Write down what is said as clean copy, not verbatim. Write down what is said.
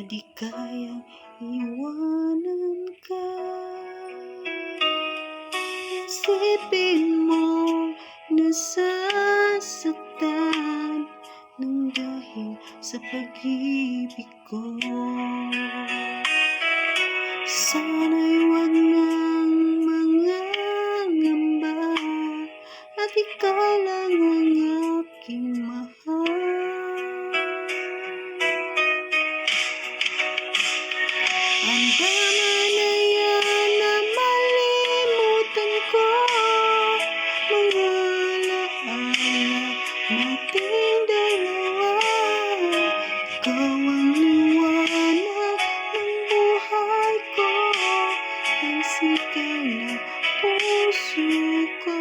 di kayang iwanan ka. Isipin mo nasasaktan nang dahil sa pag-ibig ko. Sana'y wag nang mangangamba at ikaw lang ang aking mahal. Handa na yan na malimutan ko mga alaala nating dalawa. Ikaw ang liwanag ng buhay ko, ang sigaw ng puso ko.